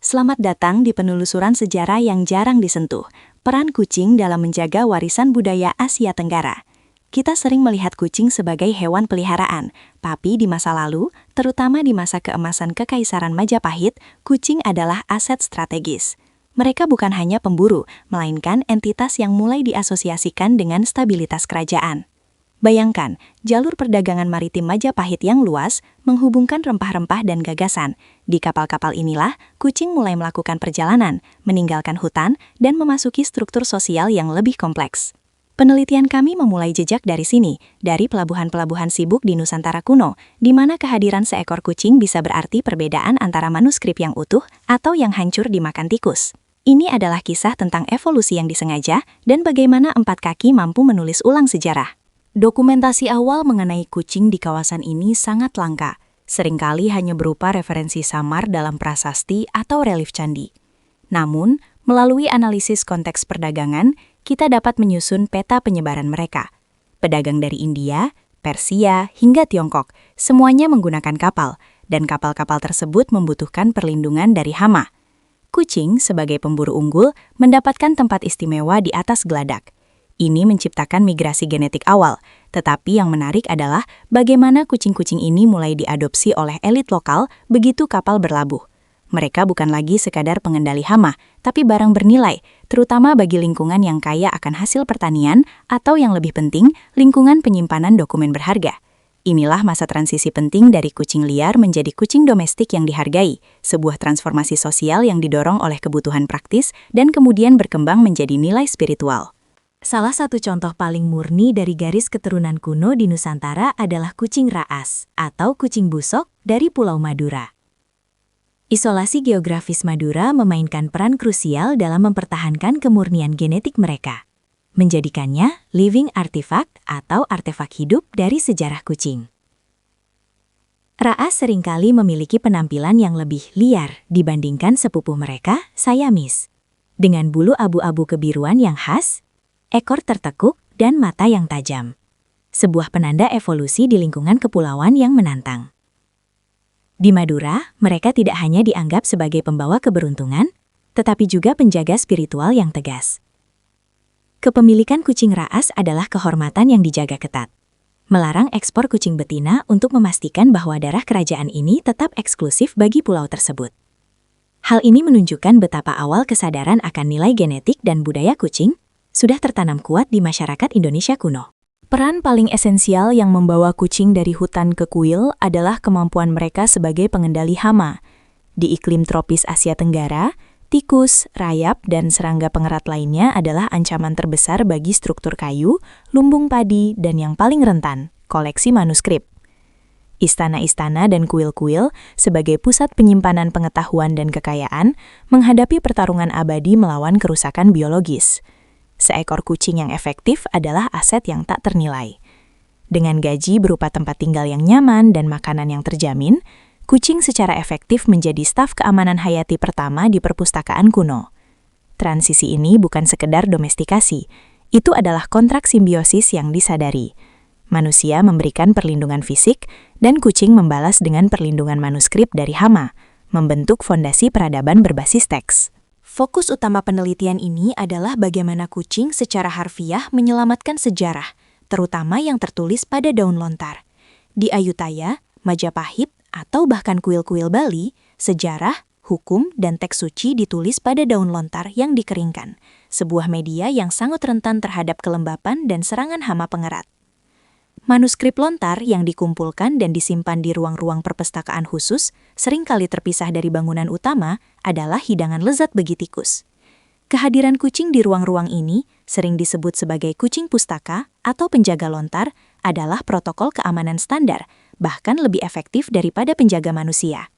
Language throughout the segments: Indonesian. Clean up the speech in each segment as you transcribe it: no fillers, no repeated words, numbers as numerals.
Selamat datang di penelusuran sejarah yang jarang disentuh, peran kucing dalam menjaga warisan budaya Asia Tenggara. Kita sering melihat kucing sebagai hewan peliharaan, tapi di masa lalu, terutama di masa keemasan Kekaisaran Majapahit, kucing adalah aset strategis. Mereka bukan hanya pemburu, melainkan entitas yang mulai diasosiasikan dengan stabilitas kerajaan. Bayangkan, jalur perdagangan maritim Majapahit yang luas menghubungkan rempah-rempah dan gagasan. Di kapal-kapal inilah, kucing mulai melakukan perjalanan, meninggalkan hutan, dan memasuki struktur sosial yang lebih kompleks. Penelitian kami memulai jejak dari sini, dari pelabuhan-pelabuhan sibuk di Nusantara kuno, di mana kehadiran seekor kucing bisa berarti perbedaan antara manuskrip yang utuh atau yang hancur dimakan tikus. Ini adalah kisah tentang evolusi yang disengaja dan bagaimana empat kaki mampu menulis ulang sejarah. Dokumentasi awal mengenai kucing di kawasan ini sangat langka, seringkali hanya berupa referensi samar dalam prasasti atau relief candi. Namun, melalui analisis konteks perdagangan, kita dapat menyusun peta penyebaran mereka. Pedagang dari India, Persia, hingga Tiongkok, semuanya menggunakan kapal, dan kapal-kapal tersebut membutuhkan perlindungan dari hama. Kucing, sebagai pemburu unggul, mendapatkan tempat istimewa di atas geladak. Ini menciptakan migrasi genetik awal, tetapi yang menarik adalah bagaimana kucing-kucing ini mulai diadopsi oleh elit lokal begitu kapal berlabuh. Mereka bukan lagi sekadar pengendali hama, tapi barang bernilai, terutama bagi lingkungan yang kaya akan hasil pertanian atau yang lebih penting, lingkungan penyimpanan dokumen berharga. Inilah masa transisi penting dari kucing liar menjadi kucing domestik yang dihargai, sebuah transformasi sosial yang didorong oleh kebutuhan praktis dan kemudian berkembang menjadi nilai spiritual. Salah satu contoh paling murni dari garis keturunan kuno di Nusantara adalah kucing raas atau kucing busok dari Pulau Madura. Isolasi geografis Madura memainkan peran krusial dalam mempertahankan kemurnian genetik mereka, menjadikannya living artifact atau artefak hidup dari sejarah kucing. Raas seringkali memiliki penampilan yang lebih liar dibandingkan sepupu mereka, Siamese, dengan bulu abu-abu kebiruan yang khas, ekor tertekuk, dan mata yang tajam. Sebuah penanda evolusi di lingkungan kepulauan yang menantang. Di Madura, mereka tidak hanya dianggap sebagai pembawa keberuntungan, tetapi juga penjaga spiritual yang tegas. Kepemilikan kucing raas adalah kehormatan yang dijaga ketat. Melarang ekspor kucing betina untuk memastikan bahwa darah kerajaan ini tetap eksklusif bagi pulau tersebut. Hal ini menunjukkan betapa awal kesadaran akan nilai genetik dan budaya kucing sudah tertanam kuat di masyarakat Indonesia kuno. Peran paling esensial yang membawa kucing dari hutan ke kuil adalah kemampuan mereka sebagai pengendali hama. Di iklim tropis Asia Tenggara, tikus, rayap, dan serangga pengerat lainnya adalah ancaman terbesar bagi struktur kayu, lumbung padi, dan yang paling rentan, koleksi manuskrip. Istana-istana dan kuil-kuil sebagai pusat penyimpanan pengetahuan dan kekayaan menghadapi pertarungan abadi melawan kerusakan biologis. Seekor kucing yang efektif adalah aset yang tak ternilai. Dengan gaji berupa tempat tinggal yang nyaman dan makanan yang terjamin, kucing secara efektif menjadi staf keamanan hayati pertama di perpustakaan kuno. Transisi ini bukan sekedar domestikasi, itu adalah kontrak simbiosis yang disadari. Manusia memberikan perlindungan fisik, dan kucing membalas dengan perlindungan manuskrip dari hama, membentuk fondasi peradaban berbasis teks. Fokus utama penelitian ini adalah bagaimana kucing secara harfiah menyelamatkan sejarah, terutama yang tertulis pada daun lontar. Di Ayutthaya, Majapahit, atau bahkan kuil-kuil Bali, sejarah, hukum, dan teks suci ditulis pada daun lontar yang dikeringkan, sebuah media yang sangat rentan terhadap kelembapan dan serangan hama pengerat. Manuskrip lontar yang dikumpulkan dan disimpan di ruang-ruang perpustakaan khusus, seringkali terpisah dari bangunan utama, adalah hidangan lezat bagi tikus. Kehadiran kucing di ruang-ruang ini, sering disebut sebagai kucing pustaka atau penjaga lontar, adalah protokol keamanan standar, bahkan lebih efektif daripada penjaga manusia.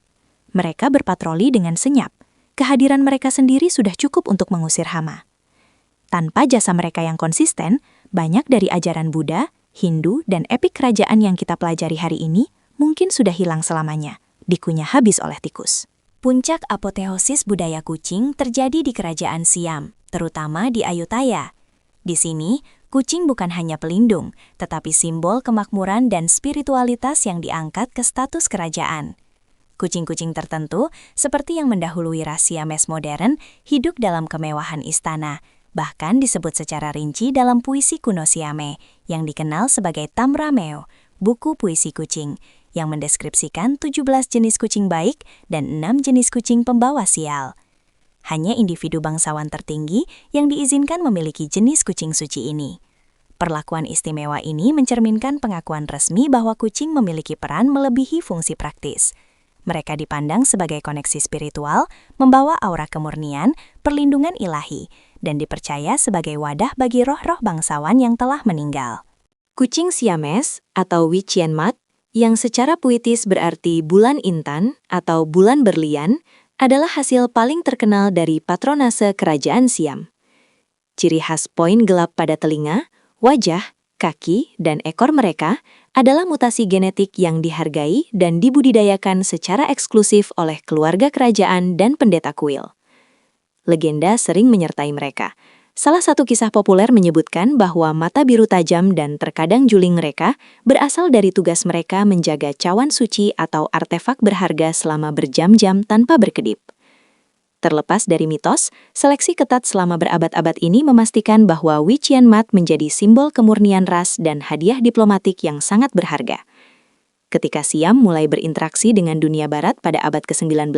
Mereka berpatroli dengan senyap. Kehadiran mereka sendiri sudah cukup untuk mengusir hama. Tanpa jasa mereka yang konsisten, banyak dari ajaran Buddha, Hindu, dan epik kerajaan yang kita pelajari hari ini mungkin sudah hilang selamanya, dikunyah habis oleh tikus. Puncak apoteosis budaya kucing terjadi di Kerajaan Siam, terutama di Ayutthaya. Di sini, kucing bukan hanya pelindung, tetapi simbol kemakmuran dan spiritualitas yang diangkat ke status kerajaan. Kucing-kucing tertentu, seperti yang mendahului ras Siamese modern, hidup dalam kemewahan istana, bahkan disebut secara rinci dalam puisi kuno Siame, yang dikenal sebagai Tamrameo, buku puisi kucing, yang mendeskripsikan 17 jenis kucing baik dan 6 jenis kucing pembawa sial. Hanya individu bangsawan tertinggi yang diizinkan memiliki jenis kucing suci ini. Perlakuan istimewa ini mencerminkan pengakuan resmi bahwa kucing memiliki peran melebihi fungsi praktis. Mereka dipandang sebagai koneksi spiritual, membawa aura kemurnian, perlindungan ilahi, dan dipercaya sebagai wadah bagi roh-roh bangsawan yang telah meninggal. Kucing Siamese atau Wichienmat, yang secara puitis berarti bulan intan atau bulan berlian, adalah hasil paling terkenal dari patronase kerajaan Siam. Ciri khas poin gelap pada telinga, wajah, kaki, dan ekor mereka adalah mutasi genetik yang dihargai dan dibudidayakan secara eksklusif oleh keluarga kerajaan dan pendeta kuil. Legenda sering menyertai mereka. Salah satu kisah populer menyebutkan bahwa mata biru tajam dan terkadang juling mereka berasal dari tugas mereka menjaga cawan suci atau artefak berharga selama berjam-jam tanpa berkedip. Terlepas dari mitos, seleksi ketat selama berabad-abad ini memastikan bahwa Wichienmat menjadi simbol kemurnian ras dan hadiah diplomatik yang sangat berharga. Ketika Siam mulai berinteraksi dengan dunia barat pada abad ke-19,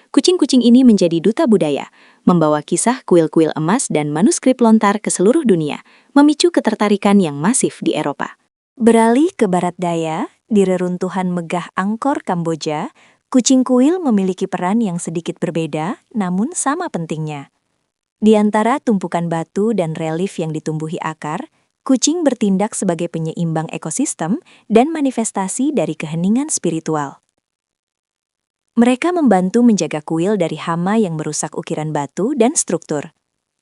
kucing-kucing ini menjadi duta budaya, membawa kisah kuil-kuil emas dan manuskrip lontar ke seluruh dunia, memicu ketertarikan yang masif di Eropa. Beralih ke barat daya, di reruntuhan megah Angkor, Kamboja, kucing kuil memiliki peran yang sedikit berbeda, namun sama pentingnya. Di antara tumpukan batu dan relief yang ditumbuhi akar, kucing bertindak sebagai penyeimbang ekosistem dan manifestasi dari keheningan spiritual. Mereka membantu menjaga kuil dari hama yang merusak ukiran batu dan struktur.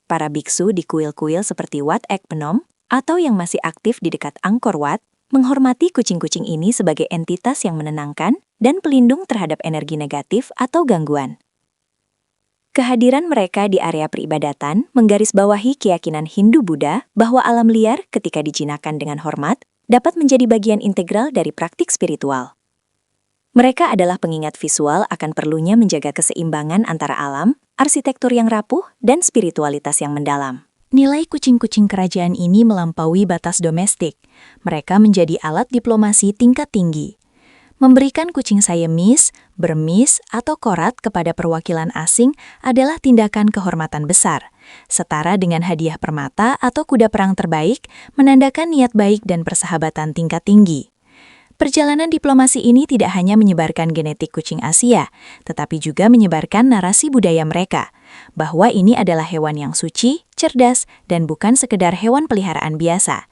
Para biksu di kuil-kuil seperti Wat Ek Penom atau yang masih aktif di dekat Angkor Wat, menghormati kucing-kucing ini sebagai entitas yang menenangkan dan pelindung terhadap energi negatif atau gangguan. Kehadiran mereka di area peribadatan menggarisbawahi keyakinan Hindu-Buddha bahwa alam liar ketika dijinakan dengan hormat dapat menjadi bagian integral dari praktik spiritual. Mereka adalah pengingat visual akan perlunya menjaga keseimbangan antara alam, arsitektur yang rapuh, dan spiritualitas yang mendalam. Nilai kucing-kucing kerajaan ini melampaui batas domestik. Mereka menjadi alat diplomasi tingkat tinggi. Memberikan kucing Siamese, Burmese, atau Korat kepada perwakilan asing adalah tindakan kehormatan besar. Setara dengan hadiah permata atau kuda perang terbaik, menandakan niat baik dan persahabatan tingkat tinggi. Perjalanan diplomasi ini tidak hanya menyebarkan genetik kucing Asia, tetapi juga menyebarkan narasi budaya mereka, bahwa ini adalah hewan yang suci, cerdas, dan bukan sekedar hewan peliharaan biasa.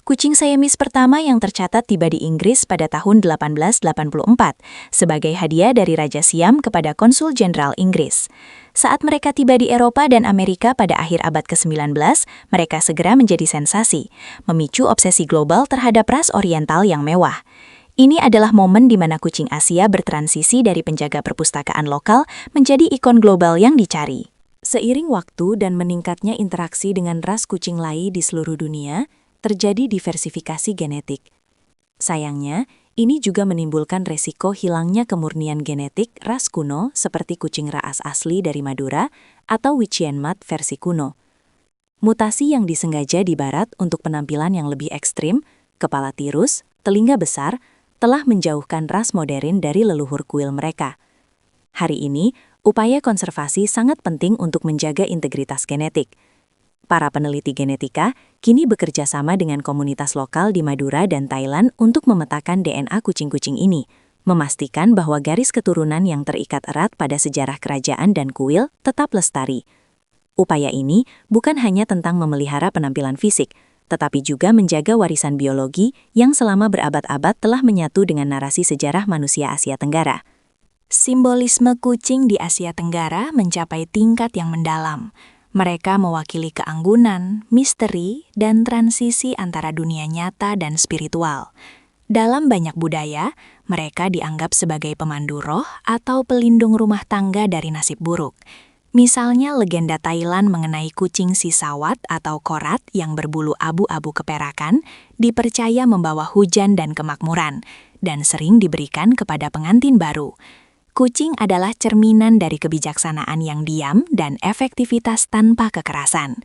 Kucing Siamese pertama yang tercatat tiba di Inggris pada tahun 1884 sebagai hadiah dari Raja Siam kepada Konsul Jenderal Inggris. Saat mereka tiba di Eropa dan Amerika pada akhir abad ke-19, mereka segera menjadi sensasi, memicu obsesi global terhadap ras oriental yang mewah. Ini adalah momen di mana kucing Asia bertransisi dari penjaga perpustakaan lokal menjadi ikon global yang dicari. Seiring waktu dan meningkatnya interaksi dengan ras kucing lai di seluruh dunia, terjadi diversifikasi genetik. Sayangnya, ini juga menimbulkan resiko hilangnya kemurnian genetik ras kuno seperti kucing ras asli dari Madura atau Wichienmat versi kuno. Mutasi yang disengaja di barat untuk penampilan yang lebih ekstrim, kepala tirus, telinga besar, telah menjauhkan ras modern dari leluhur kuil mereka. Hari ini, upaya konservasi sangat penting untuk menjaga integritas genetik. Para peneliti genetika kini bekerja sama dengan komunitas lokal di Madura dan Thailand untuk memetakan DNA kucing-kucing ini, memastikan bahwa garis keturunan yang terikat erat pada sejarah kerajaan dan kuil tetap lestari. Upaya ini bukan hanya tentang memelihara penampilan fisik, tetapi juga menjaga warisan biologi yang selama berabad-abad telah menyatu dengan narasi sejarah manusia Asia Tenggara. Simbolisme kucing di Asia Tenggara mencapai tingkat yang mendalam. Mereka mewakili keanggunan, misteri, dan transisi antara dunia nyata dan spiritual. Dalam banyak budaya, mereka dianggap sebagai pemandu roh atau pelindung rumah tangga dari nasib buruk. Misalnya legenda Thailand mengenai kucing sisawat atau korat yang berbulu abu-abu keperakan dipercaya membawa hujan dan kemakmuran, dan sering diberikan kepada pengantin baru. Kucing adalah cerminan dari kebijaksanaan yang diam dan efektivitas tanpa kekerasan.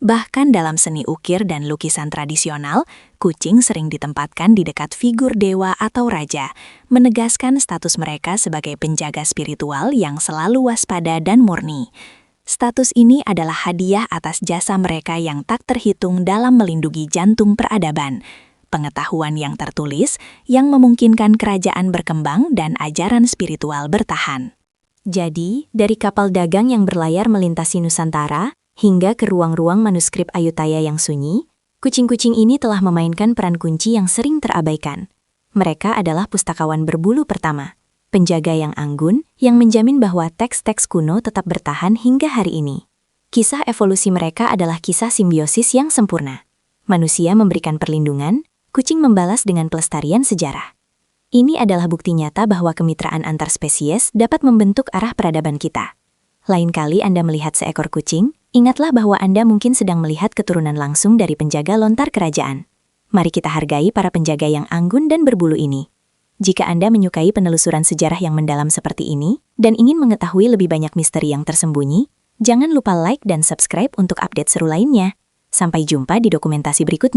Bahkan dalam seni ukir dan lukisan tradisional, kucing sering ditempatkan di dekat figur dewa atau raja, menegaskan status mereka sebagai penjaga spiritual yang selalu waspada dan murni. Status ini adalah hadiah atas jasa mereka yang tak terhitung dalam melindungi jantung peradaban. Pengetahuan yang tertulis yang memungkinkan kerajaan berkembang dan ajaran spiritual bertahan. Jadi, dari kapal dagang yang berlayar melintasi Nusantara, hingga ke ruang-ruang manuskrip Ayutthaya yang sunyi, kucing-kucing ini telah memainkan peran kunci yang sering terabaikan. Mereka adalah pustakawan berbulu pertama, penjaga yang anggun yang menjamin bahwa teks-teks kuno tetap bertahan hingga hari ini. Kisah evolusi mereka adalah kisah simbiosis yang sempurna. Manusia memberikan perlindungan, kucing membalas dengan pelestarian sejarah. Ini adalah bukti nyata bahwa kemitraan antar spesies dapat membentuk arah peradaban kita. Lain kali Anda melihat seekor kucing, ingatlah bahwa Anda mungkin sedang melihat keturunan langsung dari penjaga lontar kerajaan. Mari kita hargai para penjaga yang anggun dan berbulu ini. Jika Anda menyukai penelusuran sejarah yang mendalam seperti ini, dan ingin mengetahui lebih banyak misteri yang tersembunyi, jangan lupa like dan subscribe untuk update seru lainnya. Sampai jumpa di dokumentasi berikutnya.